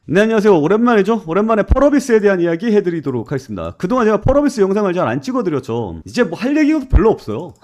네, 안녕하세요. 오랜만이죠? 오랜만에 펄어비스에 대한 이야기 해드리도록 하겠습니다. 그동안 제가 펄어비스 영상을 잘 안 찍어드렸죠. 이제 뭐 할 얘기가 별로 없어요.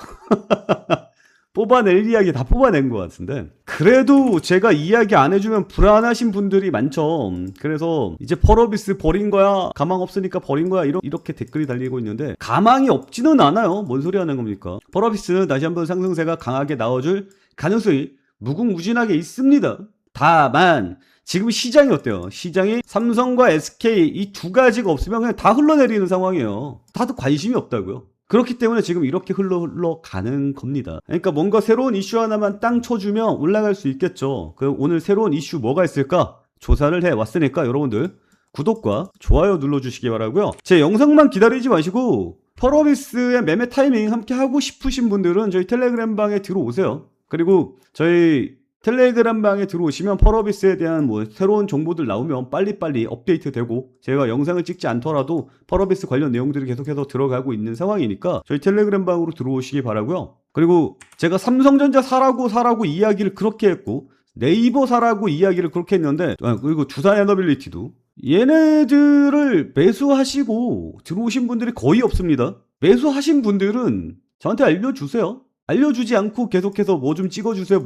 뽑아낼 이야기 다 뽑아낸 것 같은데. 그래도 제가 이야기 안 해주면 불안하신 분들이 많죠. 그래서 이제 펄어비스 버린 거야? 가망 없으니까 버린 거야? 이렇게 댓글이 달리고 있는데, 가망이 없지는 않아요. 뭔 소리 하는 겁니까? 펄어비스는 다시 한번 상승세가 강하게 나와줄 가능성이 무궁무진하게 있습니다. 다만, 지금 시장이 어때요? 시장이 삼성과 SK 이 두 가지가 없으면 그냥 다 흘러내리는 상황이에요. 다들 관심이 없다고요. 그렇기 때문에 지금 이렇게 흘러가는 겁니다. 그러니까 뭔가 새로운 이슈 하나만 땅 쳐주면 올라갈 수 있겠죠. 오늘 새로운 이슈 뭐가 있을까? 조사를 해왔으니까 여러분들 구독과 좋아요 눌러주시기 바라고요. 제 영상만 기다리지 마시고 펄어비스의 매매 타이밍 함께 하고 싶으신 분들은 저희 텔레그램 방에 들어오세요. 그리고 저희 텔레그램 방에 들어오시면 펄어비스에 대한 뭐 새로운 정보들 나오면 빨리빨리 업데이트 되고, 제가 영상을 찍지 않더라도 펄어비스 관련 내용들이 계속해서 들어가고 있는 상황이니까 저희 텔레그램 방으로 들어오시기 바라고요. 그리고 제가 삼성전자 사라고 이야기를 그렇게 했고, 네이버 사라고 이야기를 그렇게 했는데, 그리고 두산에너빌리티도 얘네들을 매수하시고 들어오신 분들이 거의 없습니다. 매수하신 분들은 저한테 알려주세요. 알려주지 않고 계속해서 뭐 좀 찍어주세요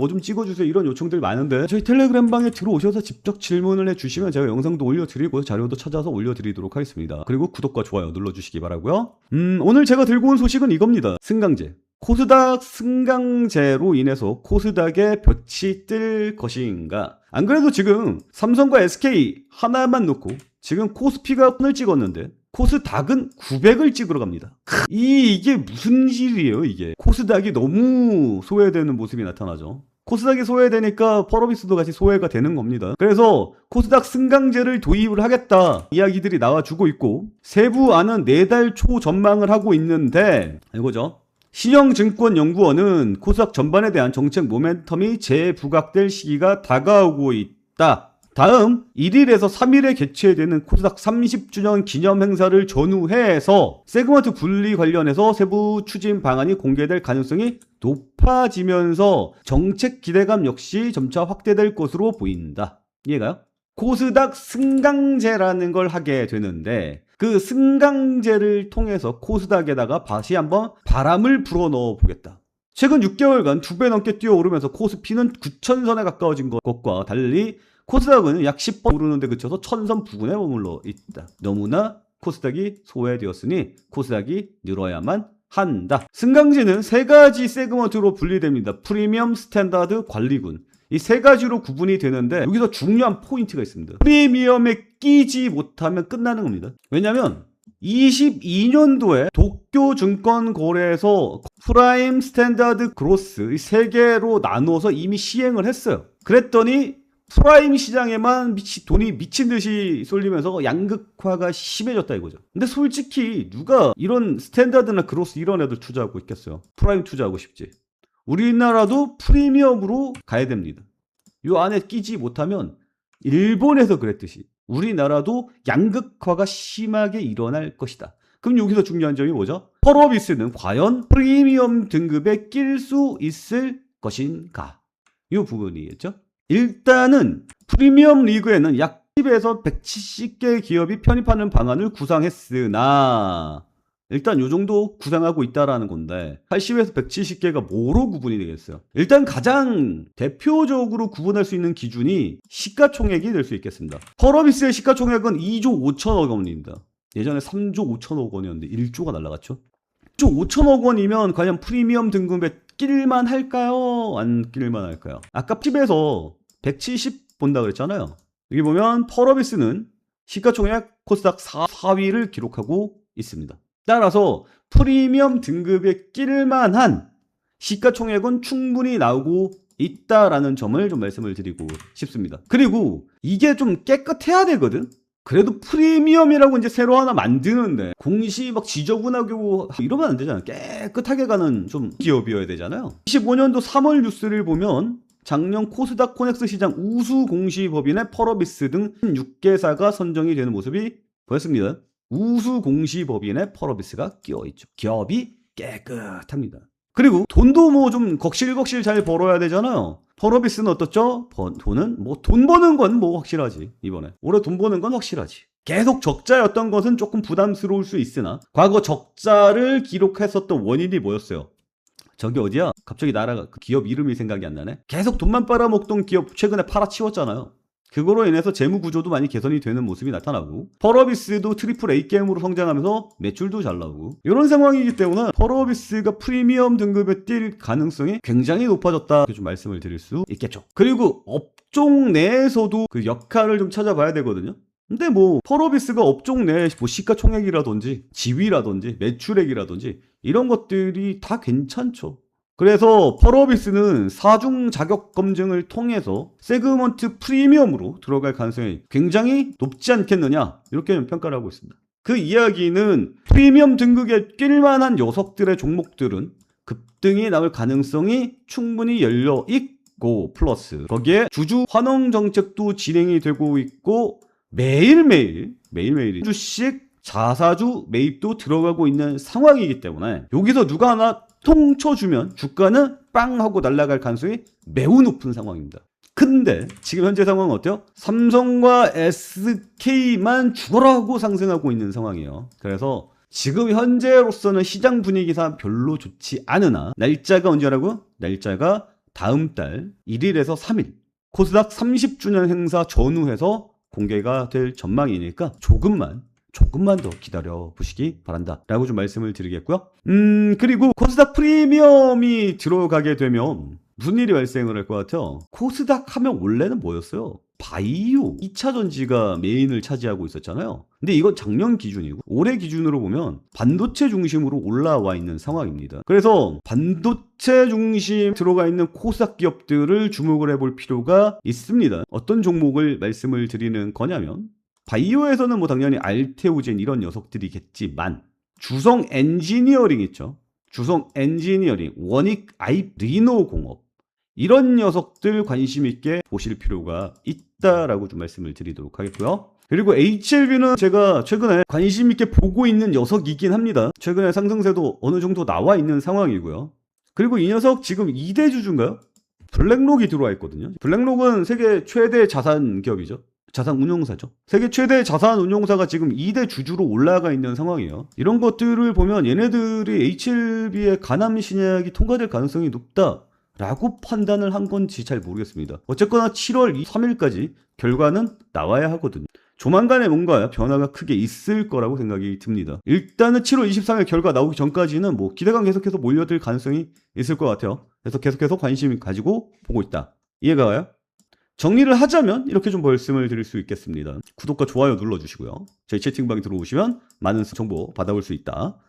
이런 요청들 많은데, 저희 텔레그램 방에 들어오셔서 직접 질문을 해주시면 제가 영상도 올려드리고 자료도 찾아서 올려드리도록 하겠습니다. 그리고 구독과 좋아요 눌러주시기 바라고요. 오늘 제가 들고 온 소식은 이겁니다. 승강제. 코스닥 승강제로 인해서 코스닥에 볕이 뜰 것인가. 안 그래도 지금 삼성과 SK 하나만 놓고 지금 코스피가 폰을 찍었는데 코스닥은 900을 찍으러 갑니다. 이게 무슨 일이에요, 이게. 코스닥이 너무 소외되는 모습이 나타나죠. 코스닥이 소외되니까 펄어비스도 같이 소외가 되는 겁니다. 그래서 코스닥 승강제를 도입을 하겠다 이야기들이 나와주고 있고, 세부안은 4달 초 전망을 하고 있는데, 이거죠. 신영증권연구원은 코스닥 전반에 대한 정책 모멘텀이 재부각될 시기가 다가오고 있다. 다음 1일에서 3일에 개최되는 코스닥 30주년 기념 행사를 전후해서 세그먼트 분리 관련해서 세부 추진 방안이 공개될 가능성이 높아지면서 정책 기대감 역시 점차 확대될 것으로 보인다. 이해가요? 코스닥 승강제라는 걸 하게 되는데, 그 승강제를 통해서 코스닥에다가 다시 한번 바람을 불어넣어 보겠다. 최근 6개월간 2배 넘게 뛰어오르면서 코스피는 9,000선에 가까워진 것과 달리 코스닥은 약 10번 오르는데 그쳐서 1,000선 부근에 머물러 있다. 너무나 코스닥이 소외되었으니 코스닥이 늘어야만 한다. 승강제는 3가지 세그먼트로 분리됩니다. 프리미엄, 스탠다드, 관리군. 이 3가지로 구분이 되는데, 여기서 중요한 포인트가 있습니다. 프리미엄에 끼지 못하면 끝나는 겁니다. 왜냐면 22년도에 도쿄증권거래에서 프라임, 스탠다드, 그로스 이 3개로 나누어서 이미 시행을 했어요. 그랬더니 프라임 시장에만 돈이 미친 듯이 쏠리면서 양극화가 심해졌다 이거죠. 근데 솔직히 누가 이런 스탠다드나 그로스 이런 애들 투자하고 있겠어요? 프라임 투자하고 싶지. 우리나라도 프리미엄으로 가야 됩니다. 이 안에 끼지 못하면 일본에서 그랬듯이 우리나라도 양극화가 심하게 일어날 것이다. 그럼 여기서 중요한 점이 뭐죠? 펄어비스는 과연 프리미엄 등급에 낄 수 있을 것인가? 이 부분이겠죠. 일단은 프리미엄 리그에는 약 10에서 170개 기업이 편입하는 방안을 구상했으나, 일단 요 정도 구상하고 있다라는 건데 80에서 170개가 뭐로 구분이 되겠어요? 일단 가장 대표적으로 구분할 수 있는 기준이 시가총액이 될 수 있겠습니다. 펄어비스의 시가총액은 2조 5천억 원입니다. 예전에 3조 5천억 원이었는데 1조가 날라갔죠. 1조 5천억 원이면 과연 프리미엄 등급에 낄만 할까요? 안 낄만 할까요? 아까 10에서 170 본다 그랬잖아요. 여기 보면 펄어비스는 시가총액 코스닥 4위를 기록하고 있습니다. 따라서 프리미엄 등급에 낄만한 시가총액은 충분히 나오고 있다라는 점을 좀 말씀을 드리고 싶습니다. 그리고 이게 좀 깨끗해야 되거든? 그래도 프리미엄이라고 이제 새로 하나 만드는데 공시 막 지저분하고 이러면 안 되잖아요. 깨끗하게 가는 좀 기업이어야 되잖아요. 25년도 3월 뉴스를 보면 작년 코스닥 코넥스 시장 우수 공시법인의 펄어비스 등 6개사가 선정이 되는 모습이 보였습니다. 우수 공시법인의 펄어비스가 끼어있죠. 기업이 깨끗합니다. 그리고 돈도 뭐 좀 걱실걱실 잘 벌어야 되잖아요. 펄어비스는 어떻죠? 돈은 뭐 돈 버는 건 뭐 확실하지. 이번에 올해 돈 버는 건 확실하지. 계속 적자였던 것은 조금 부담스러울 수 있으나 과거 적자를 기록했었던 원인이 뭐였어요? 저기 어디야? 갑자기 나라가 그 기업 이름이 생각이 안 나네. 계속 돈만 빨아먹던 기업 최근에 팔아치웠잖아요. 그거로 인해서 재무 구조도 많이 개선이 되는 모습이 나타나고, 펄어비스도 트리플 A 게임으로 성장하면서 매출도 잘 나오고, 이런 상황이기 때문에 펄어비스가 프리미엄 등급에 뛸 가능성이 굉장히 높아졌다, 이렇게 좀 말씀을 드릴 수 있겠죠. 그리고 업종 내에서도 그 역할을 좀 찾아봐야 되거든요. 근데 뭐 펄어비스가 업종 내에 뭐 시가총액이라든지 지위라든지 매출액이라든지 이런 것들이 다 괜찮죠. 그래서 펄어비스는 사중 자격 검증을 통해서 세그먼트 프리미엄으로 들어갈 가능성이 굉장히 높지 않겠느냐, 이렇게 평가를 하고 있습니다. 그 이야기는 프리미엄 등급에 낄만한 녀석들의 종목들은 급등이 나올 가능성이 충분히 열려 있고, 플러스 거기에 주주 환원 정책도 진행이 되고 있고, 매일매일 주식 자사주 매입도 들어가고 있는 상황이기 때문에 여기서 누가 하나 통 쳐주면 주가는 빵 하고 날아갈 가능성이 매우 높은 상황입니다. 근데 지금 현재 상황은 어때요? 삼성과 SK만 죽어라 하고 상승하고 있는 상황이에요. 그래서 지금 현재로서는 시장 분위기상 별로 좋지 않으나, 날짜가 언제라고? 날짜가 다음 달 1일에서 3일 코스닥 30주년 행사 전후해서 공개가 될 전망이니까 조금만 더 기다려 보시기 바란다 라고 좀 말씀을 드리겠고요. 그리고 코스닥 프리미엄이 들어가게 되면 무슨 일이 발생을 할 것 같아요? 코스닥 하면 원래는 뭐였어요? 바이오 2차 전지가 메인을 차지하고 있었잖아요. 근데 이건 작년 기준이고, 올해 기준으로 보면 반도체 중심으로 올라와 있는 상황입니다. 그래서 반도체 중심 들어가 있는 코스닥 기업들을 주목을 해볼 필요가 있습니다. 어떤 종목을 말씀을 드리는 거냐면, 바이오에서는 뭐 당연히 알테오젠 이런 녀석들이겠지만, 주성 엔지니어링 있죠. 주성 엔지니어링, 원익 아이 리노공업, 이런 녀석들 관심 있게 보실 필요가 있다라고 좀 말씀을 드리도록 하겠고요. 그리고 HLB는 제가 최근에 관심 있게 보고 있는 녀석이긴 합니다. 최근에 상승세도 어느 정도 나와 있는 상황이고요. 그리고 이 녀석 지금 2대 주주인가요? 블랙록이 들어와 있거든요. 블랙록은 세계 최대 자산 기업이죠. 자산 운용사죠. 세계 최대 자산 운용사가 지금 2대 주주로 올라가 있는 상황이에요. 이런 것들을 보면 얘네들이 HLB의 가남 신약이 통과될 가능성이 높다 라고 판단을 한 건지 잘 모르겠습니다. 어쨌거나 7월 3일까지 결과는 나와야 하거든요. 조만간에 뭔가 변화가 크게 있을 거라고 생각이 듭니다. 일단은 7월 23일 결과 나오기 전까지는 뭐 기대감 계속해서 몰려들 가능성이 있을 것 같아요. 그래서 계속해서 관심 가지고 보고 있다. 이해가 가요? 정리를 하자면 이렇게 좀 말씀을 드릴 수 있겠습니다. 구독과 좋아요 눌러주시고요. 저희 채팅방에 들어오시면 많은 정보 받아볼 수 있다.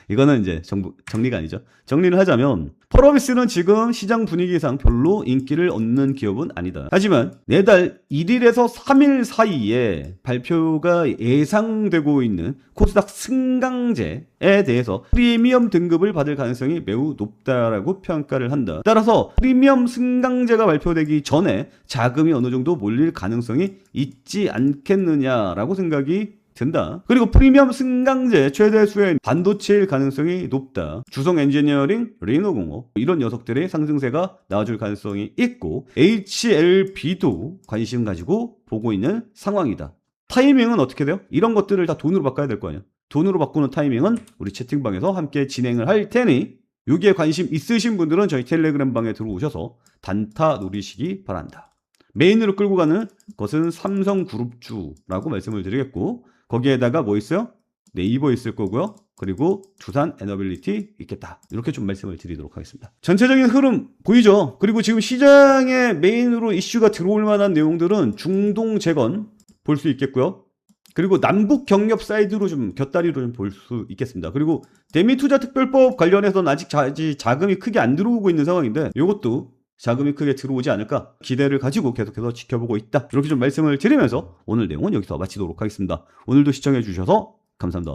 이거는 이제 정리가 아니죠. 정리를 하자면 펄어비스는 지금 시장 분위기상 별로 인기를 얻는 기업은 아니다. 하지만 내달 1일에서 3일 사이에 발표가 예상되고 있는 코스닥 승강제에 대해서 프리미엄 등급을 받을 가능성이 매우 높다라고 평가를 한다. 따라서 프리미엄 승강제가 발표되기 전에 자금이 어느 정도 몰릴 가능성이 있지 않겠느냐라고 생각이 된다. 그리고 프리미엄 승강제 최대 수혜인 반도체일 가능성이 높다. 주성 엔지니어링, 리노공업 이런 녀석들의 상승세가 나와줄 가능성이 있고, HLB도 관심 가지고 보고 있는 상황이다. 타이밍은 어떻게 돼요? 이런 것들을 다 돈으로 바꿔야 될 거 아니야. 돈으로 바꾸는 타이밍은 우리 채팅방에서 함께 진행을 할 테니 여기에 관심 있으신 분들은 저희 텔레그램 방에 들어오셔서 단타 노리시기 바란다. 메인으로 끌고 가는 것은 삼성그룹주라고 말씀을 드리겠고, 거기에다가 뭐 있어요? 네이버 있을 거고요. 그리고 두산 에너빌리티 있겠다. 이렇게 좀 말씀을 드리도록 하겠습니다. 전체적인 흐름 보이죠? 그리고 지금 시장에 메인으로 이슈가 들어올 만한 내용들은 중동 재건 볼 수 있겠고요. 그리고 남북 경협 사이드로 좀 곁다리로 좀 볼 수 있겠습니다. 그리고 대미투자특별법 관련해서는 아직 자금이 크게 안 들어오고 있는 상황인데, 이것도 자금이 크게 들어오지 않을까 기대를 가지고 계속해서 지켜보고 있다. 이렇게 좀 말씀을 드리면서 오늘 내용은 여기서 마치도록 하겠습니다. 오늘도 시청해 주셔서 감사합니다.